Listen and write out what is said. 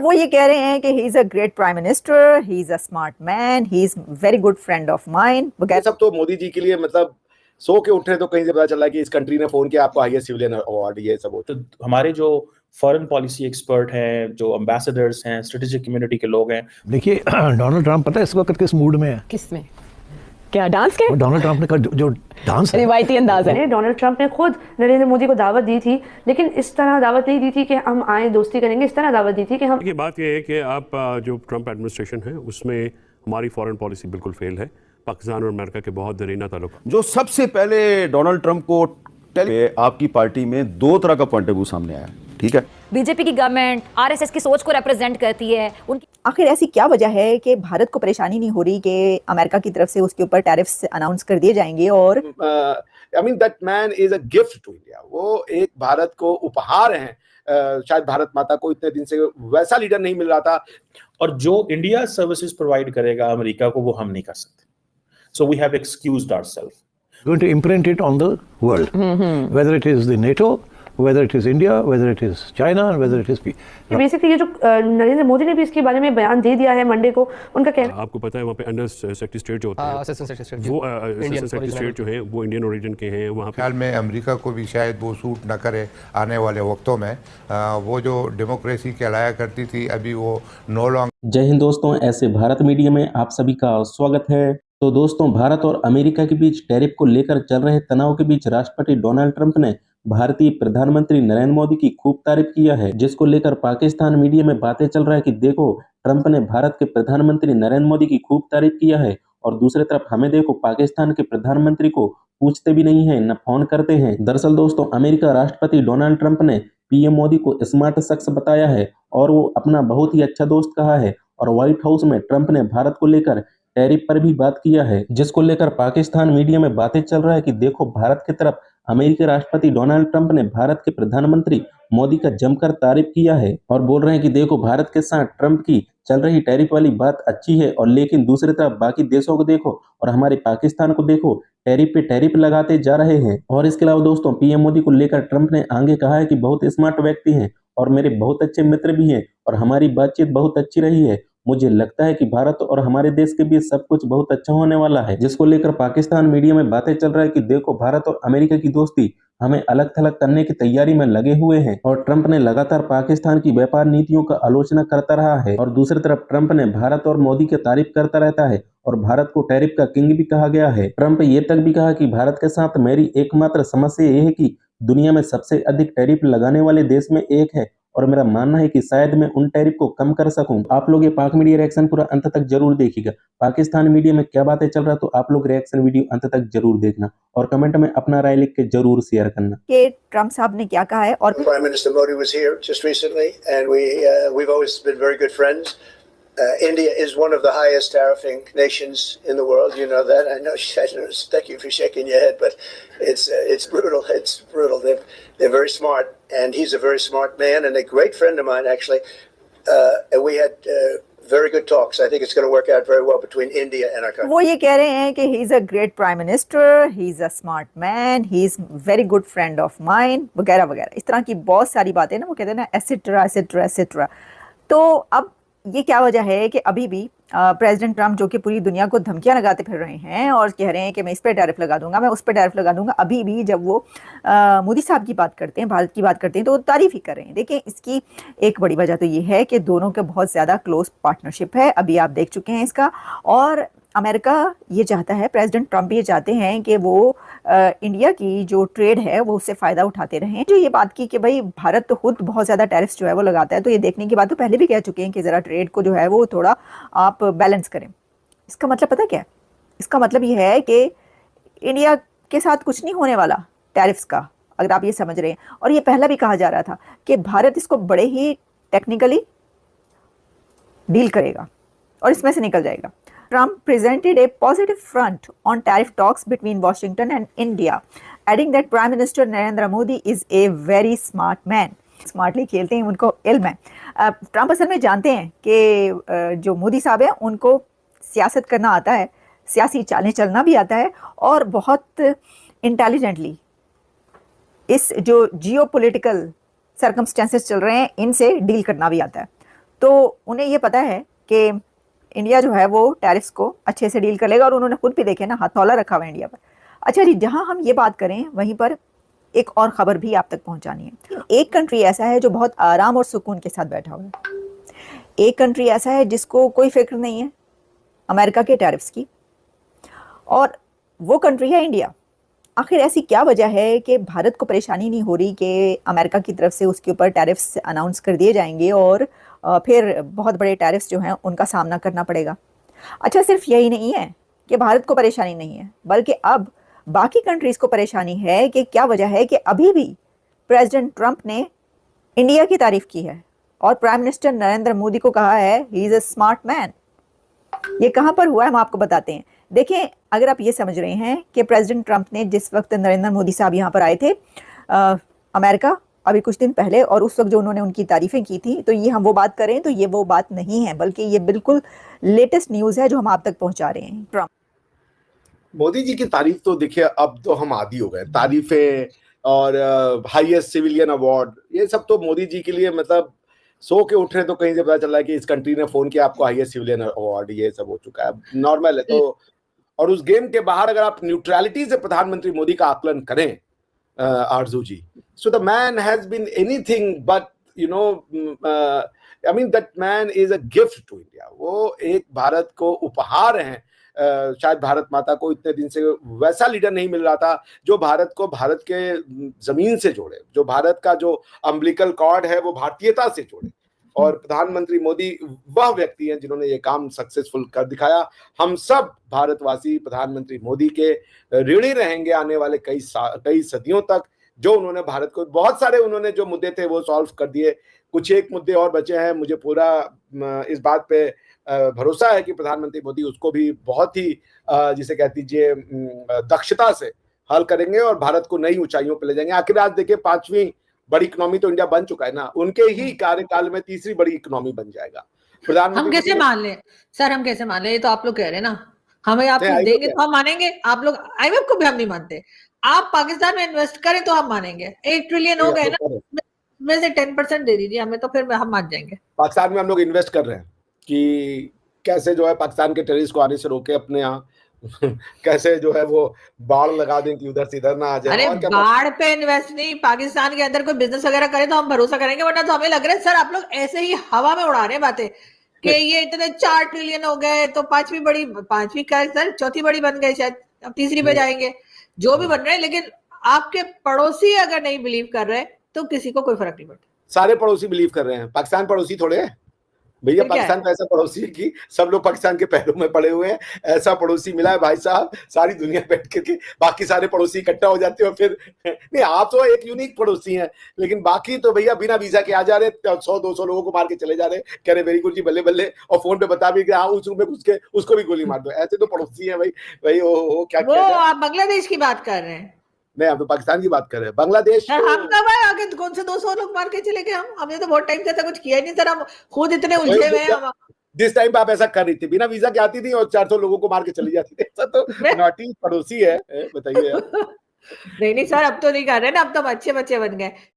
वो ये कह रहे हैं कि he is a great prime minister, he is a smart man, he is very good friend of mine. ये सब तो मोदी जी के लिए मतलब सो के उठ रहे तो कहीं से पता चल रहा है कि इस कंट्री ने फोन किया आपको हाईएस्ट सिविलियन अवार्ड, ये सब होता। तो हमारे जो फॉरेन पॉलिसी एक्सपर्ट हैं, जो एम्बेसडर्स हैं, स्ट्रेटेजिक कम्युनिटी के लोग हैं। देखिए डोनाल्ड ट्रंप पता है इस वक्त किस मूड में है? किसमें? क्या डांस के? डोनाल्ड ट्रंप ने जो डांस है, रिवायती अंदाज है। डोनाल्ड ट्रंप ने खुद नरेंद्र मोदी को दावत दी थी, लेकिन इस तरह दावत नहीं दी थी कि हम आए दोस्ती करेंगे, इस तरह दावत दी थी कि हम। देखिए बात यह है कि आप जो ट्रंप एडमिनिस्ट्रेशन है उसमें हमारी फॉरेन पॉलिसी बिल्कुल फेल है। पाकिस्तान और अमेरिका के बहुत दरीना ताल्लुक। जो सबसे पहले डोनाल्ड ट्रंप को आपकी पार्टी में दो तरह का पॉइंट ऑफ व्यू सामने आया, ठीक है? बीजेपी की गवर्नमेंट आरएसएस की सोच को रिप्रेजेंट करती है। उनकी आखिर ऐसी क्या वजह है कि भारत को परेशानी नहीं हो रही कि अमेरिका की तरफ से उसके ऊपर टैरिफ्स अनाउंस कर दिए जाएंगे? और I mean that man is a gift to India. वो एक भारत को उपहार हैं। शायद भारत माता को इतने दिन से वैसा लीडर नहीं मिल रहा था। और जो इंडिया सर्विसेज प्रोवाइड करेगा अमेरिका को, वो हम नहीं कर सकते। So we have excused ourselves. Going to imprint it on the world, whether it is the NATO, whether it is India, whether it is China, whether it is basically ये जो नरेंद्र मोदी ने भी इसके बारे में बयान दे दिया है मंडे को। उनका कहना, आपको पता है वहाँ पे अंडर सेक्रेटरी स्टेट जो होते हैं, वो असिस्टेंट सेक्रेटरी स्टेट जो हैं वो इंडियन ओरिजिन के हैं। वहाँ ख्याल में अमेरिका को भी शायद वो सूट न करे आने वाले वक्तों में। वो जो डेमोक्रेसी कहलाया करती थी अभी वो नो लॉन्ग। जय हिंद दोस्तों, ऐसे भारत मीडिया में आप सभी का स्वागत है। तो दोस्तों, भारत और अमेरिका के बीच टैरिफ को लेकर चल रहे तनाव के बीच राष्ट्रपति डोनाल्ड ट्रंप ने भारतीय प्रधानमंत्री नरेंद्र मोदी की खूब तारीफ किया है, जिसको लेकर पाकिस्तान मीडिया में बातें चल रहा है कि देखो ट्रंप ने भारत के प्रधानमंत्री नरेंद्र मोदी की खूब तारीफ किया है, और दूसरी तरफ हमें देखो पाकिस्तान के प्रधानमंत्री को पूछते भी नहीं है, न फोन करते हैं। दरअसल दोस्तों, अमेरिका राष्ट्रपति डोनाल्ड ट्रंप ने पीएम मोदी को स्मार्ट शख्स बताया है और वो अपना बहुत ही अच्छा दोस्त कहा है। और व्हाइट हाउस में ट्रंप ने भारत को लेकर टैरिफ पर भी बात किया है, जिसको लेकर पाकिस्तान मीडिया में बातें चल रहा है कि देखो भारत की तरफ अमेरिकी राष्ट्रपति डोनाल्ड ट्रंप ने भारत के प्रधानमंत्री मोदी का जमकर तारीफ किया है और बोल रहे हैं कि देखो भारत के साथ ट्रंप की चल रही टैरिफ वाली बात अच्छी है, और लेकिन दूसरी तरफ बाकी देशों को देखो और हमारे पाकिस्तान को देखो टैरिफ पे टैरिफ लगाते जा रहे हैं। और इसके अलावा दोस्तों, पीएम मोदी को लेकर ट्रंप ने आगे कहा है कि बहुत स्मार्ट व्यक्ति हैं और मेरे बहुत अच्छे मित्र भी हैं और हमारी बातचीत बहुत अच्छी रही है। मुझे लगता है कि भारत और हमारे देश के बीच सब कुछ बहुत अच्छा होने वाला है, जिसको लेकर पाकिस्तान मीडिया में बातें चल रहा है कि देखो भारत और अमेरिका की दोस्ती हमें अलग थलग करने की तैयारी में लगे हुए हैं। और ट्रंप ने लगातार पाकिस्तान की व्यापार नीतियों का आलोचना करता रहा है, और दूसरी तरफ ट्रंप ने भारत और मोदी की तारीफ करता रहता है और भारत को टैरिफ का किंग भी कहा गया है। ट्रंप ये तक भी कहा कि भारत के साथ मेरी एकमात्र समस्या यह है कि दुनिया में सबसे अधिक टैरिफ लगाने वाले देश में एक है, और मेरा मानना है कि शायद मैं उन टैरिफ को कम कर सकूं। आप लोग ये पाक मीडिया रिएक्शन पूरा अंत तक जरूर देखिएगा। पाकिस्तान मीडिया में क्या बातें चल रहा है, तो आप लोग रिएक्शन वीडियो अंत तक जरूर देखना और कमेंट में अपना राय लिख के जरूर शेयर करना कि ट्रंप साहब ने क्या कहा है। और prime minister Modi was here just recently and we've always been very good friends. India is one of the highest tariffing nations in the world. You know that. I know. Thank you for shaking your head, but it's brutal. It's brutal. They're very smart, and he's a very smart man and a great friend of mine actually. And we had very good talks. I think it's going to work out very well between India and our country. वो ये कह रहे हैं कि he is a great prime minister, he is a smart man, he is very good friend of mine, वगैरह वगैरह। इस तरह की बहुत सारी बातें ना वो कहते हैं ना, एसेट्रा एसेट्रा एसेट्रा। तो अब ये क्या वजह है कि अभी भी प्रेसिडेंट ट्रंप जो कि पूरी दुनिया को धमकियां लगाते फिर रहे हैं और कह रहे हैं कि मैं इस पर टैरिफ लगा दूंगा, मैं उस पर टैरिफ लगा दूंगा, अभी भी जब वो मोदी साहब की बात करते हैं, भारत की बात करते हैं, तो वो तारीफ ही कर रहे हैं। देखिए, इसकी एक बड़ी वजह तो ये है कि दोनों के बहुत ज़्यादा क्लोज पार्टनरशिप है, अभी आप देख चुके हैं इसका। और अमेरिका ये चाहता है, प्रेसिडेंट ट्रंप ये चाहते हैं कि वो इंडिया की जो ट्रेड है वो उससे फ़ायदा उठाते रहें। जो ये बात की कि भाई भारत तो खुद बहुत ज़्यादा टैरिफ्स जो है वो लगाता है, तो ये देखने की बात तो पहले भी कह चुके हैं कि ज़रा ट्रेड को जो है वो थोड़ा आप बैलेंस करें। इसका मतलब पता क्या है? इसका मतलब ये है कि इंडिया के साथ कुछ नहीं होने वाला टैरिफ्स का, अगर आप ये समझ रहे हैं। और ये पहला भी कहा जा रहा था कि भारत इसको बड़े ही टेक्निकली डील करेगा और इसमें से निकल जाएगा। Trump presented a positive front on tariff talks between Washington and India, adding that Prime Minister Narendra Modi is a very smart man. Smartly खेलते हैं, उनको इल्म है। ट्रंप असल में जानते हैं कि जो मोदी साहब हैं उनको सियासत करना आता है, सियासी चालें चलना भी आता है, और बहुत इंटेलिजेंटली इस जो जियोपॉलिटिकल सर्कमस्टेंसेस चल रहे हैं इनसे डील करना भी आता है। तो उन्हें ये पता है कि इंडिया जो है वो टैरिफ्स को अच्छे से डील कर लेगा, और उन्होंने खुद भी देखे ना, हथौला रखा हुआ है इंडिया पर। अच्छा जी, जहां हम ये बात करें वहीं पर एक और खबर भी आप तक पहुंचानी है। एक कंट्री ऐसा है जो बहुत आराम और सुकून के साथ बैठा हुआ है, एक कंट्री ऐसा है जिसको कोई फिक्र नहीं है अमेरिका के टैरिफ्स की, और वो कंट्री है इंडिया। आखिर ऐसी क्या वजह है कि भारत को परेशानी नहीं हो रही कि अमेरिका की तरफ से उसके ऊपर टैरिफ्स अनाउंस कर दिए जाएंगे और फिर बहुत बड़े टैरिफ्स जो हैं उनका सामना करना पड़ेगा। अच्छा, सिर्फ यही नहीं है कि भारत को परेशानी नहीं है, बल्कि अब बाकी कंट्रीज़ को परेशानी है कि क्या वजह है कि अभी भी प्रेसिडेंट ट्रंप ने इंडिया की तारीफ की है और प्राइम मिनिस्टर नरेंद्र मोदी को कहा है he is a smart man. ये कहाँ पर हुआ है हम आपको बताते हैं। देखें, अगर आप ये समझ रहे हैं कि प्रेसिडेंट ट्रंप ने जिस वक्त नरेंद्र मोदी साहब यहाँ पर आए थे अमेरिका अभी कुछ दिन पहले, और उस वक्त जो उन्होंने उनकी तारीफें की थी, तो ये हम वो बात करें तो ये वो बात नहीं है, बल्कि ये बिल्कुल लेटेस्ट न्यूज़ है जो हम आप तक पहुँचा रहे हैं। ट्रंप मोदी जी की तारीफ तो देखिए अब तो हम आदी हो गए, तारीफें और हाईएस्ट सिविलियन अवार्ड, ये सब तो मोदी जी के लिए मतलब सो के उठ रहे तो कहीं से पता चल रहा है कि इस कंट्री ने फोन किया आपको हाईएस्ट सिविलियन अवार्ड, ये सब हो चुका है, नॉर्मल है। तो और उस गेम के बाहर अगर आप न्यूट्रलिटी से प्रधानमंत्री मोदी का आकलन करें Arzoo ji, so the man has been anything but you know, I mean that man is a gift to India. वो एक भारत को उपहार हैं। शायद भारत माता को इतने दिन से वैसा लीडर नहीं मिल रहा था जो भारत को भारत के जमीन से जोड़े, जो भारत का जो अम्बिलिकल कॉर्ड है वो भारतीयता से जोड़े, और प्रधानमंत्री मोदी वह व्यक्ति हैं जिन्होंने ये काम सक्सेसफुल कर दिखाया। हम सब भारतवासी प्रधानमंत्री मोदी के ऋणी रहेंगे आने वाले कई सदियों तक। जो उन्होंने भारत को बहुत सारे उन्होंने जो मुद्दे थे वो सॉल्व कर दिए, कुछ एक मुद्दे और बचे हैं। मुझे पूरा इस बात पे भरोसा है कि प्रधानमंत्री मोदी उसको भी बहुत ही जिसे कह दीजिए दक्षता से हल करेंगे और भारत को नई ऊंचाइयों पर ले जाएंगे। आखिर आज देखिए 5वीं बड़ी इकोनॉमी तो इंडिया बन चुका है ना, उनके ही कार्यकाल में 3री बड़ी इकोनॉमी बन जाएगा। प्रधानमंत्री हम कैसे मान लें सर, हम कैसे मान लें? ये तो आप लोग कह रहे हैं ना, हमें आप कुछ देंगे तो हम मानेंगे। आप लोग IMF को भी हम नहीं मानते, आप पाकिस्तान में इन्वेस्ट करें तो हम मानेंगे। 1 ट्रिलियन हो गए ना, में से 10% दे दीजिए हमें तो फिर हम मान जाएंगे। पाकिस्तान में हम लोग इन्वेस्ट कर रहे हैं कि कैसे जो है पाकिस्तान के टेररिस्ट को आने से रोके अपने यहाँ कैसे जो है वो बाढ़ लगा दें कि उधर से इधर ना आ जाए। अरे बाढ़ पे इन्वेस्ट नहीं, पाकिस्तान के अंदर कोई बिजनेस वगैरह करे तो हम भरोसा करेंगे, वरना तो हमें लग रहा है सर आप लोग ऐसे ही हवा में उड़ा रहे हैं बातें कि ये इतने 4 ट्रिलियन हो गए तो 5वीं क्या सर, 4थी बड़ी बन गई, शायद अब 3री पे जाएंगे, जो भी बन रहे हैं। लेकिन आपके पड़ोसी अगर नहीं बिलीव कर रहे तो किसी को कोई फर्क नहीं पड़ता। सारे पड़ोसी बिलीव कर रहे हैं, पाकिस्तान पड़ोसी थोड़े है भैया। पाकिस्तान का ऐसा पड़ोसी है कि सब लोग पाकिस्तान के पैरों में पड़े हुए हैं। ऐसा पड़ोसी मिला है भाई साहब, सारी दुनिया बैठ करके बाकी सारे पड़ोसी इकट्ठा हो जाते हैं और फिर नहीं, आप तो एक यूनिक पड़ोसी हैं, लेकिन बाकी तो भैया बिना वीजा के आ जा रहे, 100-200 लोगों को मार के चले जा रहे, कह रहे वेरी गुड जी, बल्ले बल्ले, और फोन पे बता भी कि हाँ उस रूम में घुस के उसको भी गोली मार दो। ऐसे तो पड़ोसी है भाई ओ क्या वो आप बांग्लादेश की बात कर रहे हैं? नहीं, हम तो पाकिस्तान की बात कर रहे हैं। बांग्लादेश हम कब आए आगे, कौन से 200 लोग मार के चले गए? हमने तो बहुत टाइम से ऐसा कुछ किया ही नहीं सर, हम खुद इतने उलझे हुए हैं। जिस टाइम पे आप ऐसा कर रही थी, बिना वीजा के आती थी और 400 लोगों को मार के चली जाती थी, ऐसा तो नॉटी पड़ोसी है, बताइए। नहीं सर, अब तो नहीं कर रहे ना, अब तो हम अच्छे बच्चे बन गए।